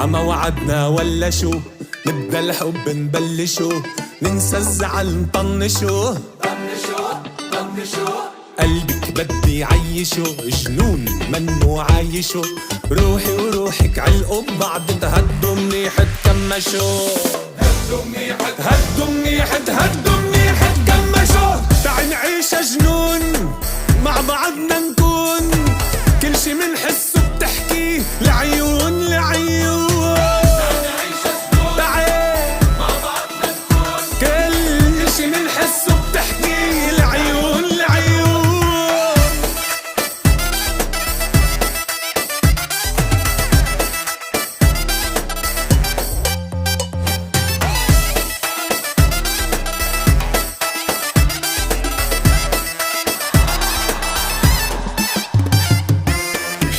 عما وعدنا ولا شو؟ نبدا الحب نبلشو، ننسى الزعل نطنشو. قلبك بدي عيشو، جنون منو عايشو. روحي وروحك علقوا ببعض، تهدوا منيح تكمشو. هدوا منيح تهدوا منيح تكمشو. تعي نعيش جنون مع بعضنا نكون، كل شي منحسه بتحكيه لعيون لعيون.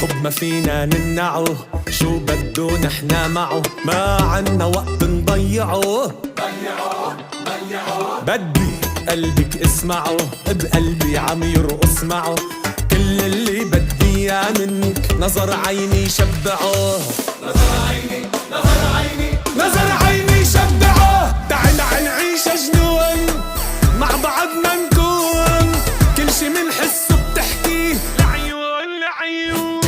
حب ما فينا نمنعه، شو بدو نحنا معه، ما عنا وقت نضيعه. بدي قلبك اسمعه، بقلبي عم يرقص معه. كل اللي بدي اياه منك نظر عيني شبعه. نظر عيني شبعه. تعال نعيش جنون مع بعضنا نكون، كل شي منحسه بتحكيه لعيون لعيون.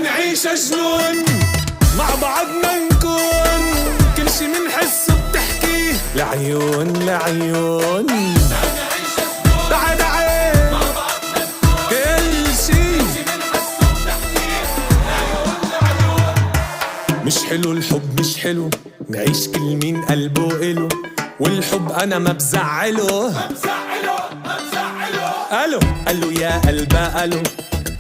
نعيش جنون مع بعضنا نكون، كل شي منحسه بتحكيه لعيون لعيون. تعال تعال مع بعضنا نكون، كل شي منحسه بتحكيه لعيون لعيون. مش حلو الحب مش حلو، نعيش كل مين قلبه إله، والحب أنا ما بزعله. قالوا يا قلبا قالوا،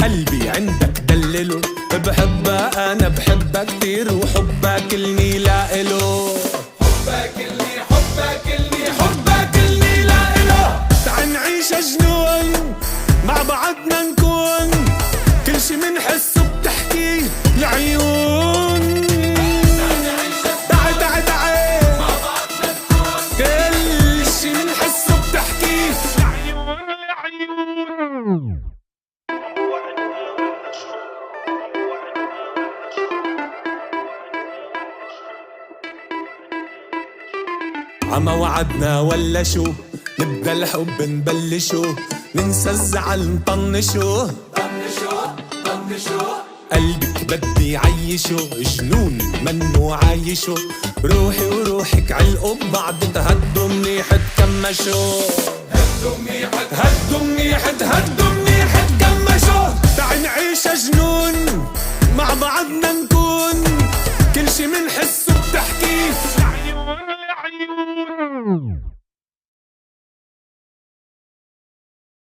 قلبي عندك دلله. بحبها أنا بحبها كتير، وحبك إلني لا إله. حبك إلني لا إله. تعال نعيش جنون مع بعضنا نكون، كل شي منحسه بتحكيه لعيون. تعال تعال تعال مع بعضنا نكون، كل شي منحسه بتحكيه لعيون لعيون. عما وعدنا ولا شو؟ نبدا الحب نبلشو، ننسى الزعل نطنشو. قلبك بدي عيشو، جنون منو عايشو. روحي وروحك علقوا ببعض، تهدوا منيح تكمشو. هدوا منيح تهدوا منيح